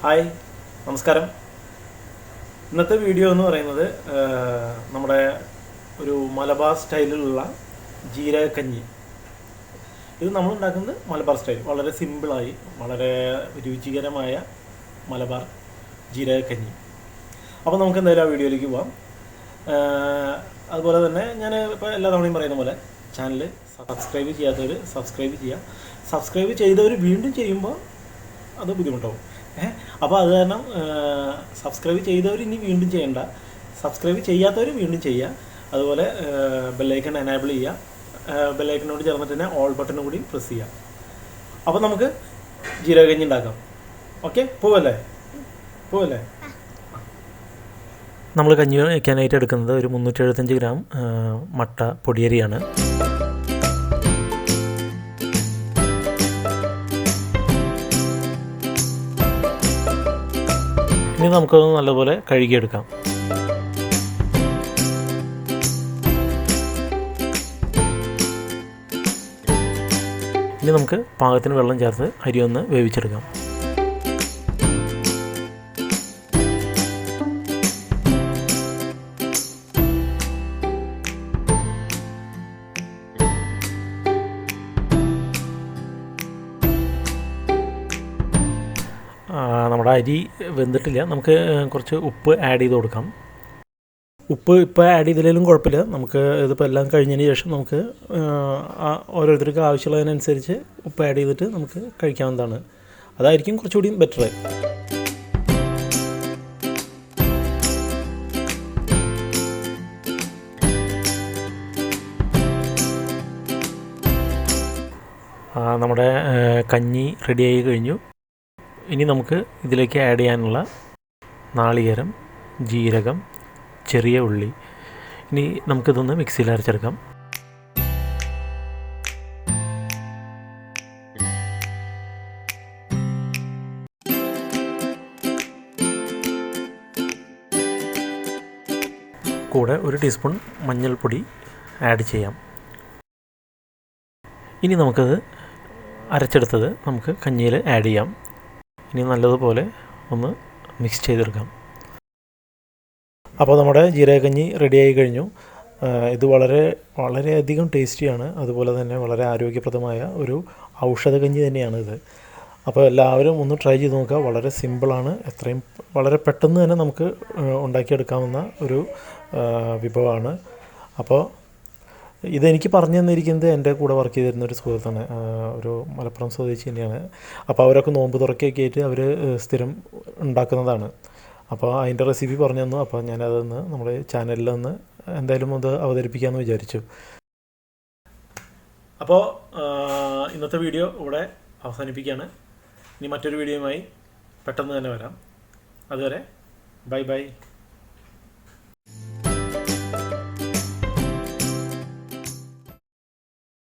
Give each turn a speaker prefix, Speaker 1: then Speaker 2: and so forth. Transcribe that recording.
Speaker 1: Hi നമസ്കാരം. ഇന്നത്തെ video എന്ന് പറയുന്നത് നമ്മുടെ ഒരു മലബാർ സ്റ്റൈലിലുള്ള ജീരക കഞ്ഞി. ഇത് നമ്മൾ ഉണ്ടാക്കുന്നത് മലബാർ സ്റ്റൈൽ, വളരെ സിമ്പിളായി വളരെ രുചികരമായ മലബാർ ജീരക കഞ്ഞി. അപ്പോൾ നമുക്ക് എന്തായാലും ആ വീഡിയോയിലേക്ക് പോകാം. അതുപോലെ തന്നെ ഞാൻ ഇപ്പോൾ എല്ലാ തവണയും പറയുന്ന പോലെ ചാനൽ സബ്സ്ക്രൈബ് ചെയ്യാത്തവർ സബ്സ്ക്രൈബ് ചെയ്യുക. സബ്സ്ക്രൈബ് ചെയ്തവർ വീണ്ടും ചെയ്യുമ്പോൾ അത് ബുദ്ധിമുട്ടാവും. അപ്പോൾ അത് കാരണം സബ്സ്ക്രൈബ് ചെയ്തവർ ഇനി വീണ്ടും ചെയ്യേണ്ട, സബ്സ്ക്രൈബ് ചെയ്യാത്തവർ വീണ്ടും ചെയ്യുക. അതുപോലെ ബെല്ലൈക്കൺ എനേബിൾ ചെയ്യുക. ബെല്ലൈക്കനോട് ചേർന്നിട്ട് തന്നെ ഓൾ ബട്ടണും കൂടി പ്രസ് ചെയ്യുക. അപ്പോൾ നമുക്ക് ജീരക കഞ്ഞി ഉണ്ടാക്കാം. ഓക്കെ, പോവല്ലേ? നമ്മൾ കഞ്ഞി വയ്ക്കാനായിട്ട് എടുക്കുന്നത് ഒരു 375 ഗ്രാം മട്ട പൊടിയരിയാണ്. ഇനി നമുക്കത് നല്ലപോലെ കഴുകിയെടുക്കാം. ഇനി നമുക്ക് പാകത്തിന് വെള്ളം ചേർത്ത് അരി ഒന്ന് വേവിച്ചെടുക്കാം. നമ്മുടെ അരി വെന്തിട്ടില്ല, നമുക്ക് കുറച്ച് ഉപ്പ് ആഡ് ചെയ്ത് കൊടുക്കാം. ഉപ്പ് ഇപ്പോൾ ആഡ് ചെയ്തില്ലെങ്കിലും കുഴപ്പമില്ല. നമുക്ക് ഇതിപ്പോൾ എല്ലാം കഴിഞ്ഞതിന് ശേഷം നമുക്ക് ഓരോരുത്തർക്ക് ആവശ്യമുള്ളതിനനുസരിച്ച് ഉപ്പ് ആഡ് ചെയ്തിട്ട് നമുക്ക് കഴിക്കാവുന്നതാണ്. അതായിരിക്കും കുറച്ചുകൂടി ബെറ്റർ. നമ്മുടെ കഞ്ഞി റെഡിയായി കഴിഞ്ഞു. ഇനി നമുക്ക് ഇതിലേക്ക് ആഡ് ചെയ്യാനുള്ള നാളികേരം, ജീരകം, ചെറിയ ഉള്ളി. ഇനി നമുക്കിതൊന്ന് മിക്സിയിൽ അരച്ചെടുക്കാം. കൂടെ 1 ടീസ്പൂൺ മഞ്ഞൾപ്പൊടി ആഡ് ചെയ്യാം. ഇനി നമുക്കത് അരച്ചെടുത്തത് നമുക്ക് കഞ്ഞിയിൽ ആഡ് ചെയ്യാം. ഇനി നല്ലതുപോലെ ഒന്ന് മിക്സ് ചെയ്തെടുക്കാം. അപ്പോൾ നമ്മുടെ ജീരകക്കഞ്ഞി റെഡിയായി കഴിഞ്ഞു. ഇത് വളരെയധികം ടേസ്റ്റിയാണ്. അതുപോലെ തന്നെ വളരെ ആരോഗ്യപ്രദമായ ഒരു ഔഷധകഞ്ഞി തന്നെയാണ് ഇത്. അപ്പോൾ എല്ലാവരും ഒന്ന് ട്രൈ ചെയ്ത് നോക്കുക. വളരെ സിമ്പിളാണ്. വളരെ പെട്ടെന്ന് തന്നെ നമുക്ക് ഉണ്ടാക്കിയെടുക്കാവുന്ന ഒരു വിഭവമാണ്. അപ്പോൾ ഇതെനിക്ക് പറഞ്ഞു തന്നിരിക്കുന്നത് എൻ്റെ കൂടെ വർക്ക് ചെയ്തിരുന്ന ഒരു സുഹൃത്താണ്, ഒരു മലപ്പുറം സ്വദേശി തന്നെയാണ്. അപ്പോൾ അവരൊക്കെ നോമ്പ് തുറക്കൊക്കെ ആയിട്ട് അവർ സ്ഥിരം ഉണ്ടാക്കുന്നതാണ്. അപ്പോൾ അതിൻ്റെ റെസിപ്പി പറഞ്ഞു തന്നു. അപ്പോൾ ഞാനതൊന്ന് നമ്മുടെ ചാനലിൽ ഒന്ന് എന്തായാലും അത് അവതരിപ്പിക്കാമെന്ന് വിചാരിച്ചു. അപ്പോൾ ഇന്നത്തെ വീഡിയോ ഇവിടെ അവസാനിപ്പിക്കുകയാണ്. ഇനി മറ്റൊരു വീഡിയോയുമായി പെട്ടെന്ന് തന്നെ വരാം. അതുവരെ ബൈ.